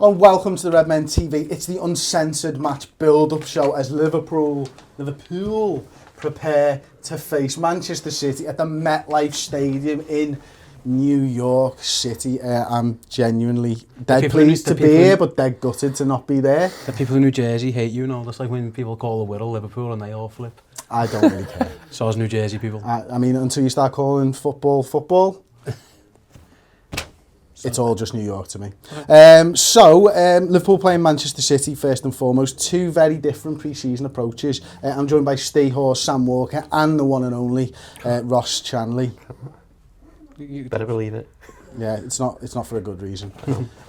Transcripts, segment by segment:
and welcome to the Redmen TV. It's the Uncensored Match Build Up show as Liverpool prepare to face Manchester City at the MetLife Stadium in New York City. I'm genuinely dead pleased to be here, but dead gutted to not be there. The people in New Jersey hate you, that's like when people call the Wirral Liverpool and they all flip. I don't really care. So as New Jersey people. I mean, until you start calling football, it's all just New York to me. Liverpool playing Manchester City first and foremost. Two very different pre-season approaches. I'm joined by Stayhorse Sam Walker and the one and only Ross Chanley. You better believe it. Yeah, it's not for a good reason.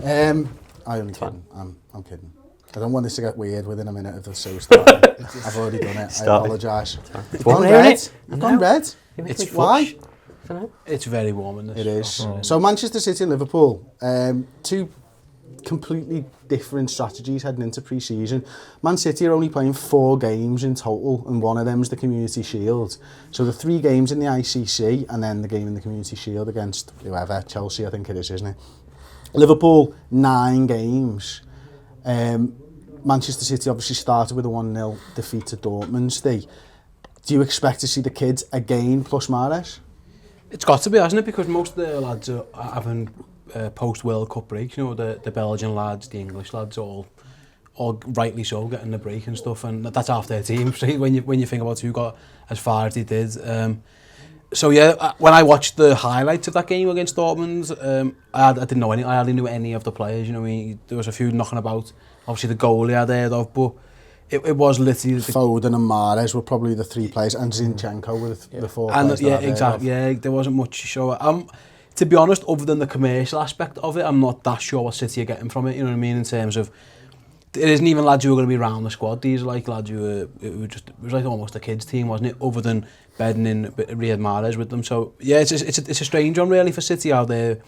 I only kidding. I'm kidding. I don't want this to get weird within a minute of the show starting. I've already done it. I apologise. You've gone red. You've gone red. It's why? It's very warm in this. It is. So Manchester City and Liverpool, two completely different strategies heading into pre-season. Man City are only playing 4 games in total, and one of them is the Community Shield. So the 3 games in the ICC, and then the game in the Community Shield against whoever, Chelsea I think it is, isn't it? Liverpool, 9 games. Manchester City obviously started with a 1-0 defeat to Dortmund. Do you expect to see the kids again plus Mahrez? It's got to be, hasn't it? Because most of the lads are having post-World Cup breaks. You know, the Belgian lads, the English lads, all rightly so, getting the break and stuff. And that's half their team. So when you think about who got as far as they did. So yeah, when I watched the highlights of that game against Dortmund, I didn't know any. I hardly knew any of the players. You know, there was a few knocking about. Obviously the goalie I had heard of, but it was literally Foden and Mahrez were probably the 3 players, and Zinchenko were the 4 players. Yeah, exactly. Yeah, there wasn't much. So to be honest, other than the commercial aspect of it, I'm not that sure what City are getting from it. You know what I mean? In terms of, it isn't even lads who are going to be around the squad. These are like lads who it was like almost a kids team, wasn't it? Other than bedding in Riyad Mahrez with them. So yeah, it's a strange one really for City how they've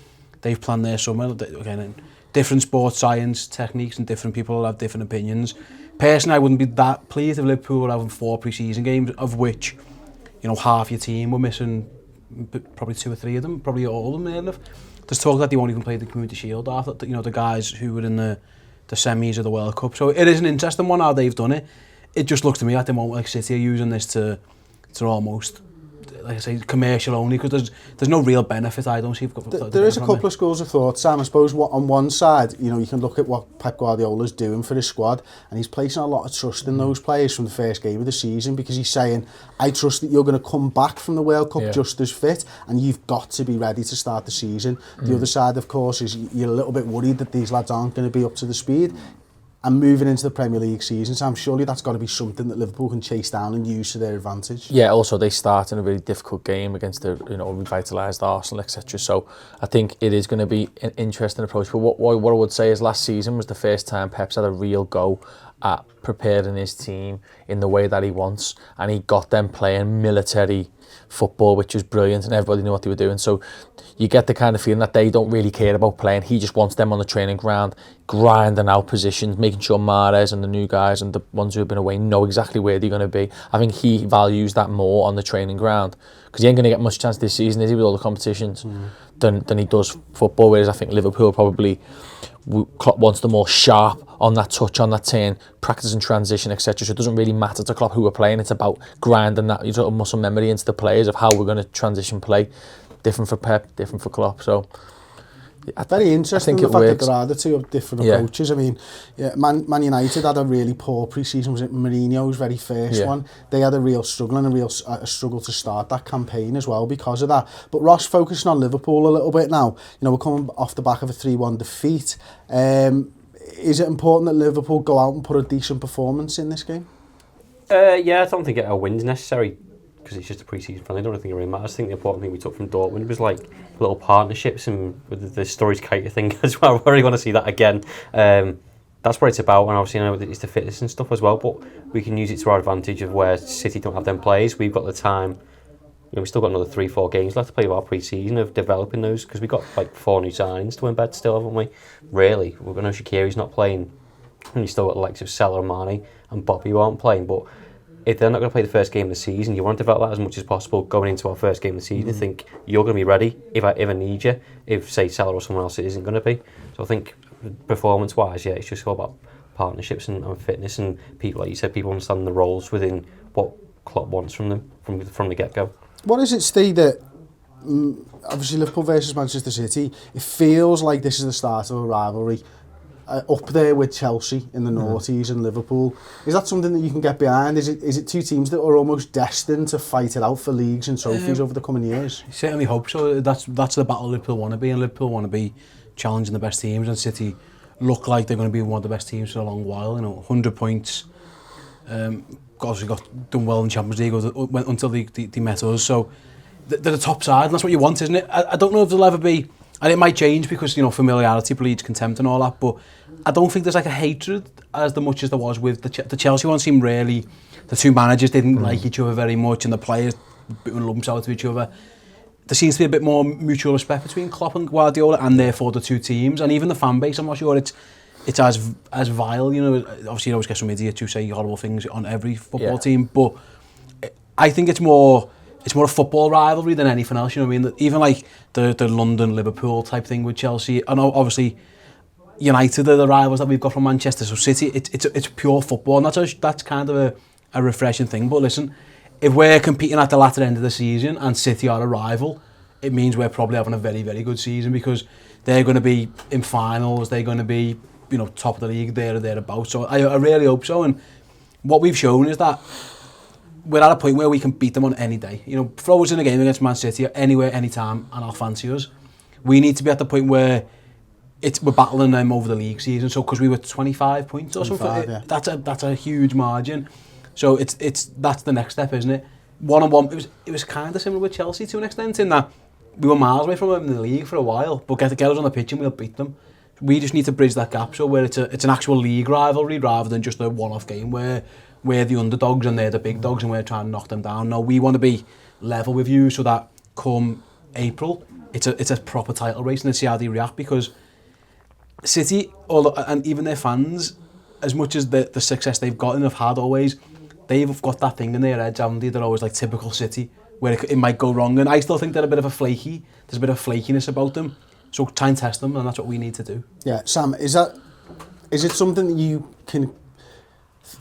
planned their summer. Again, different sports science techniques and different people have different opinions. Personally, I wouldn't be that pleased if Liverpool were having 4 pre-season games, of which, you know, half your team were missing, probably 2 or 3 of them, probably all of them. There's talk that they won't even play the Community Shield after, you know, the guys who were in the semis of the World Cup. So it is an interesting one how they've done it. It just looks to me at the moment like City are using this to almost, like I say, commercial only, because there's no real benefit, I don't see. There is a couple of schools of thought, Sam. I suppose on one side, you know, you can look at what Pep Guardiola's doing for his squad, and he's placing a lot of trust in those players from the first game of the season, because he's saying, I trust that you're going to come back from the World Cup just as fit, and you've got to be ready to start the season. The other side, of course, is you're a little bit worried that these lads aren't going to be up to the speed. And moving into the Premier League season, Sam, surely that's got to be something that Liverpool can chase down and use to their advantage. Yeah, also they start in a really difficult game against the revitalised Arsenal, etc. So I think it is going to be an interesting approach. But what I would say is last season was the first time Pep's had a real go at preparing his team in the way that he wants, and he got them playing military football, which was brilliant, and everybody knew what they were doing. So you get the kind of feeling that they don't really care about playing. He just wants them on the training ground, grinding out positions, making sure Mahrez and the new guys and the ones who have been away know exactly where they're going to be. I think he values that more on the training ground, because he ain't going to get much chance this season, is he, with all the competitions, than he does football. Whereas I think Liverpool probably Klopp wants them more sharp on that touch, on that turn, practice and transition, etc. So it doesn't really matter to Klopp who we're playing. It's about grinding that sort of muscle memory into the players of how we're going to transition play. Different for Pep, different for Klopp. So very interesting, the fact that there are the 2 different approaches. I mean, Man United had a really poor pre-season. Was it Mourinho's very first one? They had a real struggle and a struggle to start that campaign as well because of that. But Ross, focusing on Liverpool a little bit now, you know, we're coming off the back of a 3-1 defeat. Is it important that Liverpool go out and put a decent performance in this game? Yeah, I don't think a win's necessary, because it's just a pre-season friendly. I don't think it really matters. I think the important thing we took from Dortmund was like little partnerships, and with the Storage Kite thing as well. I really want to see that again. That's what it's about, and obviously I know it's the fitness and stuff as well, but we can use it to our advantage of where City don't have them players. We've got the time. You know, we've still got another 3-4 games left to play with our pre-season of developing those, because we've got like 4 new signings to embed still, haven't we? Really, we're going to know Shaqiri's not playing, and you still got the likes of Salah and Mane and Bobby who aren't playing, but if they're not going to play the first game of the season, you want to develop that as much as possible going into our first game of the season. Think you're going to be ready if I need you. If, say, Salah or someone else isn't going to be. So I think performance-wise, yeah, it's just all about partnerships and fitness and people, like you said, people understanding the roles within what Klopp wants from them from the get-go. What is it, Steve, that obviously Liverpool versus Manchester City, it feels like this is the start of a rivalry up there with Chelsea in the noughties and Liverpool. Is that something that you can get behind? Is it two teams that are almost destined to fight it out for leagues and trophies over the coming years? I certainly hope so. That's the battle Liverpool want to be, and Liverpool want to be challenging the best teams, and City look like they're going to be one of the best teams for a long while. 100 points. Obviously done well in Champions League until they met us. So they're the top side, and that's what you want, isn't it? I don't know if there'll ever be, and it might change because familiarity breeds contempt and all that. But I don't think there's like a hatred as much as there was with the Chelsea one. Seemed really, the two managers didn't like each other very much, and the players putting lumps out to each other. There seems to be a bit more mutual respect between Klopp and Guardiola, and therefore the two teams, and even the fan base. I'm not sure it's as vile. Obviously you always get some idiots who say horrible things on every football team, but I think it's more a football rivalry than anything else. You know what I mean? Even like the London Liverpool type thing with Chelsea, and obviously United are the rivals that we've got from Manchester. So City, it's pure football, and that's kind of a refreshing thing. But listen, if we're competing at the latter end of the season and City are a rival, it means we're probably having a very, very good season, because they're going to be in finals, they're going to be top of the league there or thereabouts. So I really hope so. And what we've shown is that we're at a point where we can beat them on any day. Throw us in a game against Man City anywhere, anytime, and I'll fancy us. We need to be at the point where we're battling them over the league season. So because we were 25 points or something, yeah. That's a huge margin. So that's the next step, isn't it? 1-on-1. It was kind of similar with Chelsea to an extent, in that we were miles away from them in the league for a while, but get us on the pitch and we'll beat them. We just need to bridge that gap, so where it's an actual league rivalry rather than just a one-off game where we're the underdogs and they're the big dogs and we're trying to knock them down. No, we want to be level with you, so that come April, it's a proper title race, and see how they react, because City, and even their fans, as much as the success they've got and have had always, they've got that thing in their heads, haven't they? They're always like typical City, where it might go wrong, and I still think they're a bit of a flaky. There's a bit of flakiness about them, so try and test them, and that's what we need to do. Yeah, Sam, is it something that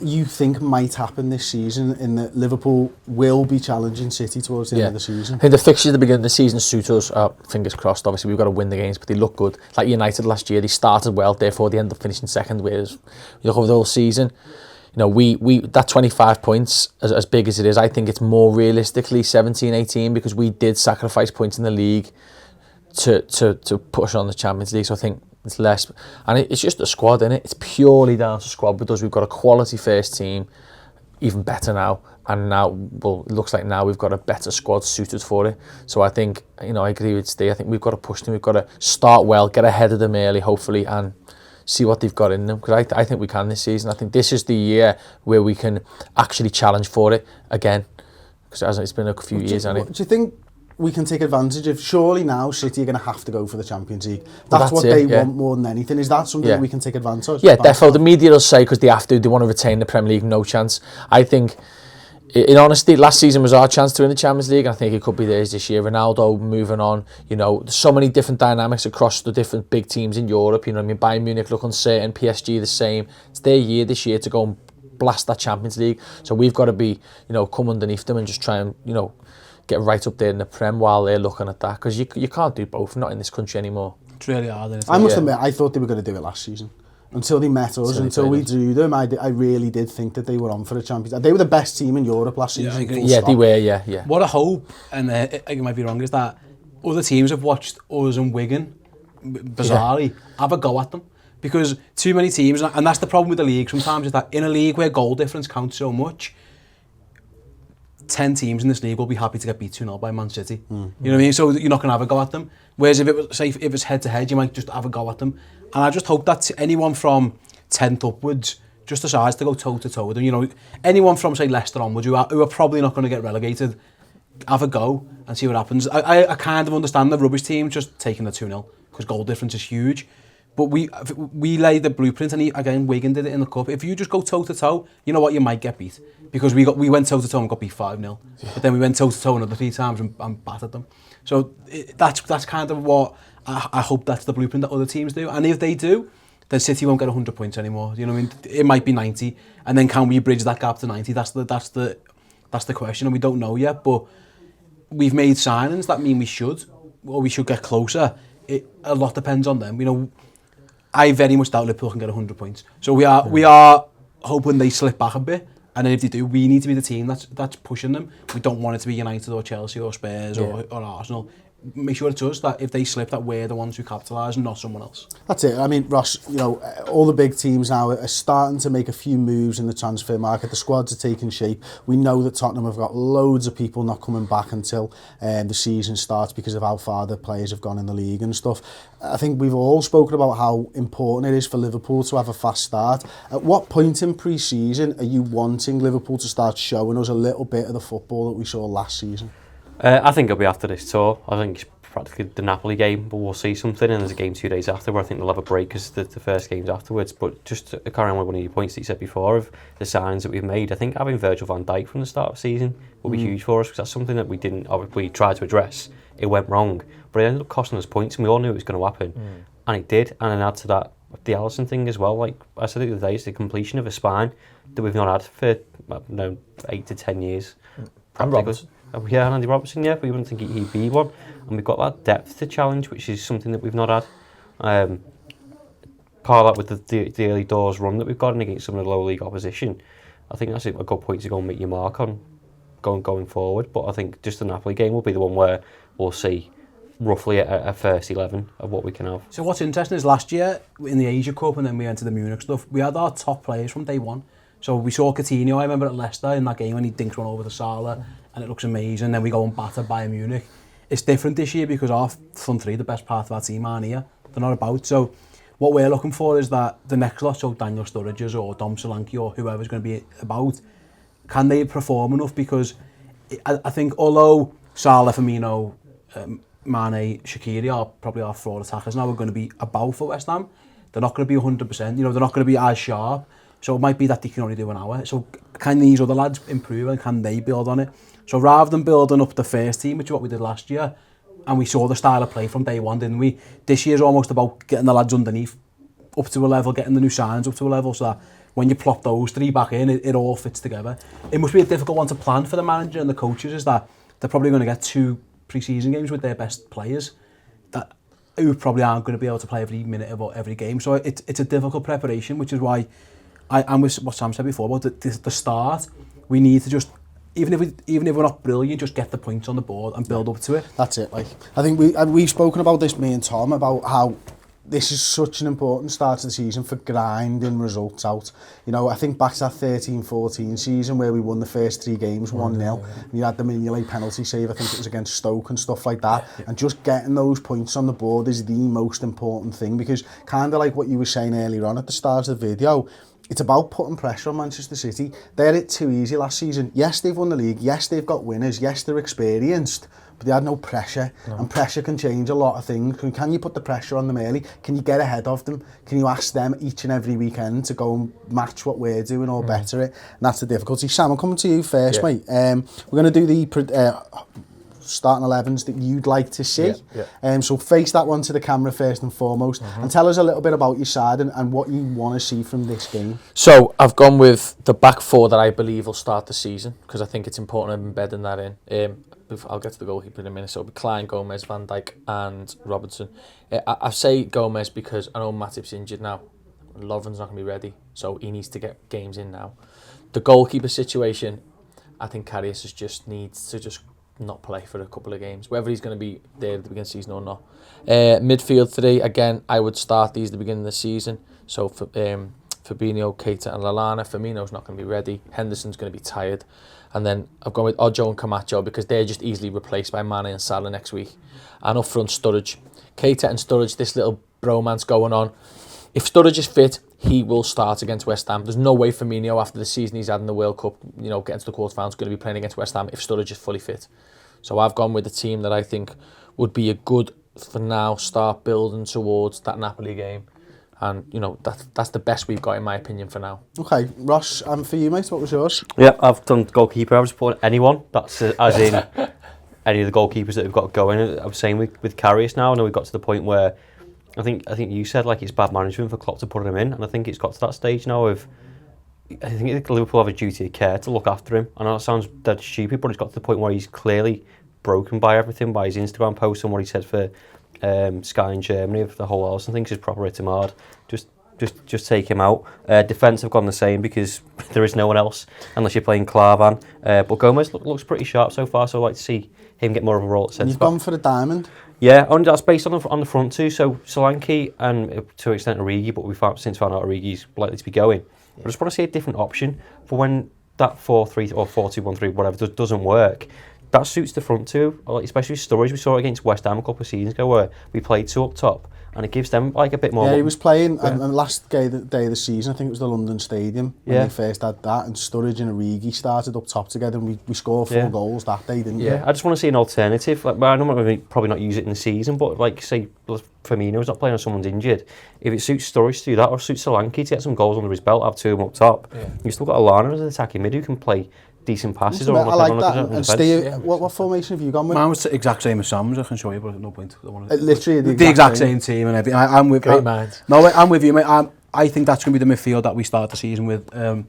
you think might happen this season, in that Liverpool will be challenging City towards the end of the season? I think the fixtures at the beginning of the season suit us. Fingers crossed. Obviously, we've got to win the games, but they look good. Like United last year, they started well, therefore they ended up finishing second. Whereas you look over the whole season, we that 25 points, as big as it is, I think it's more realistically 17, 18, because we did sacrifice points in the league to push on the Champions League. So I think it's less, and it's just a squad, isn't it? It's purely down to squad with us. We've got a quality first team, even better now, and it looks like now we've got a better squad suited for it. So I think, I agree with Steve. I think we've got to push them. We've got to start well, get ahead of them early, hopefully, and see what they've got in them, because I think we can this season. I think this is the year where we can actually challenge for it again, because it's been a few years, hasn't it? Do you think we can take advantage of? Surely now City are going to have to go for the Champions League. That's what they want more than anything. Is that something that we can take advantage of? Yeah, definitely. The media will say, because they have to, they want to retain the Premier League, no chance. I think, in honesty, last season was our chance to win the Champions League. I think it could be theirs this year. Ronaldo moving on, there's so many different dynamics across the different big teams in Europe. Bayern Munich look uncertain, PSG the same. It's their year this year to go and blast that Champions League. So we've got to be, come underneath them and just try and, get right up there in the Prem while they're looking at that, because you can't do both, not in this country anymore. It's really hard, isn't it? I must admit, I thought they were going to do it last season. Until they met us, until we drew them, I really did think that they were on for a Champions League. They were the best team in Europe last season. Yeah, they were, yeah. What I hope, and I might be wrong, is that other teams have watched us and Wigan, bizarrely, have a go at them. Because too many teams, and that's the problem with the league sometimes, is that in a league where goal difference counts so much, 10 teams in this league will be happy to get beat 2-0 by Man City. You know what I mean? So you're not going to have a go at them. Whereas if it's head to head, you might just have a go at them. And I just hope that anyone from 10th upwards just decides to go toe to toe with them. Anyone from, say, Leicester onwards, who are probably not going to get relegated, have a go and see what happens. I kind of understand the rubbish team just taking the 2-0, because goal difference is huge. But we laid the blueprint, and again, Wigan did it in the cup. If you just go toe to toe, you know what, you might get beat, because we went toe to toe and got beat 5-0. But then we went toe to toe another 3 times and battered them. So that's kind of what I hope that's the blueprint that other teams do. And if they do, then City won't get 100 points anymore. You know what I mean? It might be 90, and then can we bridge that gap to 90? That's the question, and we don't know yet. But we've made signings that mean we should get closer. A lot depends on them. You know, I very much doubt Liverpool can get 100 points. So we are hoping they slip back a bit. And then if they do, we need to be the team that's pushing them. We don't want it to be United or Chelsea or Spurs or Arsenal. Make sure it's us that if they slip, that we're the ones who capitalise and not someone else. That's it. I mean, Ross, you know, all the big teams now are starting to make a few moves in the transfer market. The squads are taking shape. We know that Tottenham have got loads of people not coming back until the season starts because of how far the players have gone in the league and stuff. I think we've all spoken about how important it is for Liverpool to have a fast start. At what point in pre-season are you wanting Liverpool to start showing us a little bit of the football that we saw last season? I think it'll be after this tour. I think it's practically the Napoli game, but we'll see something, and there's a game 2 days after where I think they'll have a break because the first game's afterwards. But just to carry on with one of your points that you said before of the signings that we've made, I think having Virgil van Dijk from the start of the season will be huge for us, because that's something that we tried to address. It went wrong, but it ended up costing us points, and we all knew it was going to happen, and it did. And then add to that the Alisson thing as well. Like I said the other day, it's the completion of a spine that we've not had for 8 to 10 years. And Robertson. Yeah, Andy Robertson, yeah, but you wouldn't think he'd be one. And we've got that depth to challenge, which is something that we've not had. Part of that with the early doors run that we've gotten against some of the low league opposition. I think that's a good point to go and make your mark on going forward. But I think just the Napoli game will be the one where we'll see roughly a first 11 of what we can have. So what's interesting is last year in the Asia Cup and then we entered the Munich stuff, we had our top players from day one. So we saw Coutinho, I remember at Leicester in that game when he dinks one over the Salah and it looks amazing. Then we go and batter Bayern Munich. It's different this year because our front three, the best part of our team, aren't here. They're not about. So what we're looking for is that the next lot, so Daniel Sturridge's or Dom Solanke or whoever's going to be about, can they perform enough? Because I think although Salah, Firmino, Mane, Shaqiri are probably our fraud attackers now, are going to be about for West Ham, they're not going to be 100%. You know, they're not going to be as sharp. So it might be that they can only do an hour. So can these other lads improve and can they build on it? So rather than building up the first team, which is what we did last year, and we saw the style of play from day one, didn't we? This year's almost about getting the lads underneath up to a level, getting the new signs up to a level, so that when you plop those three back in, it all fits together. It must be a difficult one to plan for the manager and the coaches, is that they're probably going to get 2 pre-season games with their best players who probably aren't going to be able to play every minute of every game. So it's a difficult preparation, which is why I'm with what Sam said before about the start. We need to just, even if we're not brilliant, just get the points on the board and build up to it. That's it. Like, I think we've spoken about this, me and Tom, about how this is such an important start to the season for grinding results out. You know, I think back to that 13-14 season where we won the first 3 games 1-0. We had the Mignolet penalty save, I think it was against Stoke and stuff like that. And just getting those points on the board is the most important thing, because kind of like what you were saying earlier on at the start of the video, it's about putting pressure on Manchester City. They had it too easy last season. Yes, they've won the league. Yes, they've got winners. Yes, they're experienced. But they had no pressure. No. And pressure can change a lot of things. Can you put the pressure on them early? Can you get ahead of them? Can you ask them each and every weekend to go and match what we're doing or better it? And that's the difficulty. Sam, I'm coming to you first, mate. We're going to do the starting 11s that you'd like to see. So face that one to the camera first and foremost, and tell us a little bit about your side and what you want to see from this game. So I've gone with the back 4 that I believe will start the season, because I think it's important embedding that in. I'll get to the goalkeeper in a minute. So it'll be Klein, Gomez, Van Dijk and Robertson. I say Gomez because I know Matip's injured now. Lovren's not going to be ready, so he needs to get games in now. The goalkeeper situation, I think Karius just needs to just not play for a couple of games, whether he's going to be there at the beginning of the season or not. Midfield 3, again, I would start these at the beginning of the season. So for Fabinho, Keita and Lallana. Firmino's not going to be ready. Henderson's going to be tired. And then I've gone with Ojo and Camacho because they're just easily replaced by Mane and Salah next week. And up front, Sturridge. Keita and Sturridge, this little bromance going on. If Sturridge is fit, he will start against West Ham. There's no way Firmino, after the season he's had in the World Cup, you know, getting to the quarterfinals, is going to be playing against West Ham if Sturridge is fully fit. So I've gone with the team that I think would be a good, for now, start building towards that Napoli game. And, you know, that's the best we've got, in my opinion, for now. Okay, Ross, for you, mate, what was yours? Yeah, I've done goalkeeper. I was putting anyone. That's as in any of the goalkeepers that we've got going. I'm saying with Karius now, I know we've got to the point where I think you said like it's bad management for Klopp to put him in, and I think it's got to that stage now of I think Liverpool have a duty of care to look after him. I know it sounds dead stupid, but it's got to the point where he's clearly broken by everything, by his Instagram posts and what he said for Sky in Germany of the whole house and thinks is proper hit him hard. Just take him out. Defence have gone the same because there is no one else unless you're playing Klavan. But Gomez looks pretty sharp so far, so I'd like to see him get more of a role at centre back. You've gone for the diamond. Yeah, that's based on the front two. So Solanke and to an extent Origi, but we've since found out Origi's likely to be going. Yeah. I just want to see a different option for when that 4-3 or 4-2-1-3, whatever, doesn't work. That suits the front two, especially Sturridge. We saw it against West Ham a couple of seasons ago where we played two up top, and it gives them like a bit more. Yeah, he was playing last day of the season. I think it was the London Stadium when they first had that, and Sturridge and Origi started up top together, and we scored 4 goals that day, didn't we? Yeah, I just want to see an alternative. Like, I know probably not use it in the season, but like say Firmino's not playing or someone's injured. If it suits Sturridge to do that, or suits Solanke to get some goals under his belt, have 2 of them up top, you've still got Alana as an attacking mid who can play decent passes. I like that. And Steve, what formation have you gone with? Mine was the exact same as Sam's. I can show you, but at no point. Literally the exact same team and everything. I'm with. Great minds. No, I'm with you, mate. I think that's going to be the midfield that we start the season with. And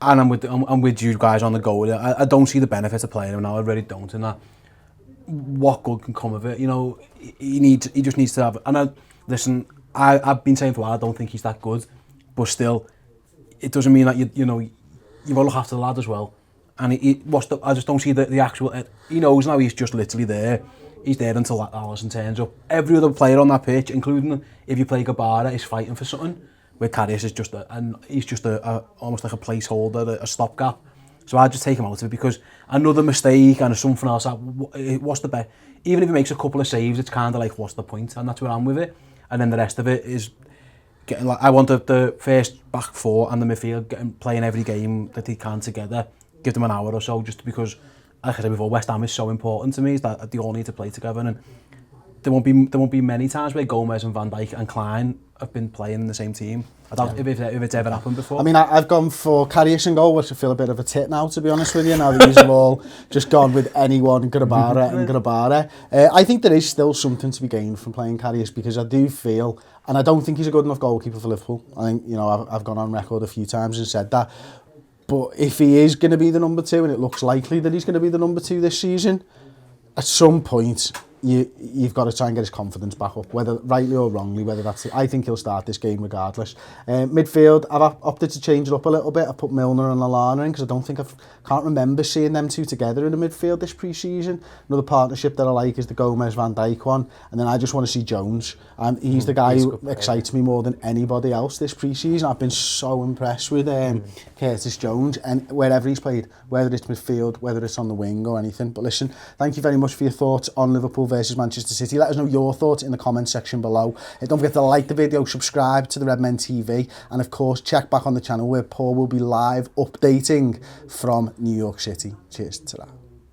I'm with you guys on the go with it. I don't see the benefit of playing him now. I really don't. And that, what good can come of it? You know, he just needs to have. And listen, I've been saying for a while, I don't think he's that good, but still, it doesn't mean that you know. You've got to look after the lad as well. And I just don't see the actual... He knows now he's just literally there. He's there until Alisson turns up. Every other player on that pitch, including if you play Gabara, is fighting for something. Where Karius is just he's just almost like a placeholder, a stopgap. So I just take him out of it because another mistake and something else, what's the bet? Even if he makes a couple of saves, it's kind of like, what's the point? And that's where I'm with it. And then the rest of it is... I want the first back 4 and the midfield playing every game that they can together. Give them an hour or so, just because, like I said before, West Ham is so important to me. Is that they all need to play together, and there won't be many times where Gomez and Van Dijk and Klein have been playing in the same team. I don't if it's ever happened before. I mean, I've gone for Karius and goal, which I feel a bit of a tit now, to be honest with you. Now that these have all just gone with anyone, Grabara. I think there is still something to be gained from playing Karius because I do feel, and I don't think he's a good enough goalkeeper for Liverpool. I think, you know, I've gone on record a few times and said that. But if he is going to be the number 2, and it looks likely that he's going to be the number 2 this season, at some point you've got to try and get his confidence back up, whether rightly or wrongly. Whether that's it. I think he'll start this game regardless. Midfield, I've opted to change it up a little bit. I put Milner and Lallana in because I can't remember seeing them two together in the midfield this pre-season. Another partnership that I like is the Gomez Van Dijk one, and then I just want to see Jones. He's the guy who excites me more than anybody else this pre-season. I've been so impressed with Curtis Jones, and wherever he's played, whether it's midfield, whether it's on the wing or anything. But listen, thank you very much for your thoughts on Liverpool versus Manchester City. Let us know your thoughts in the comment section below. Don't forget to like the video, subscribe to the Redmen TV, and of course check back on the channel where Paul will be live updating from New York City. Cheers to that.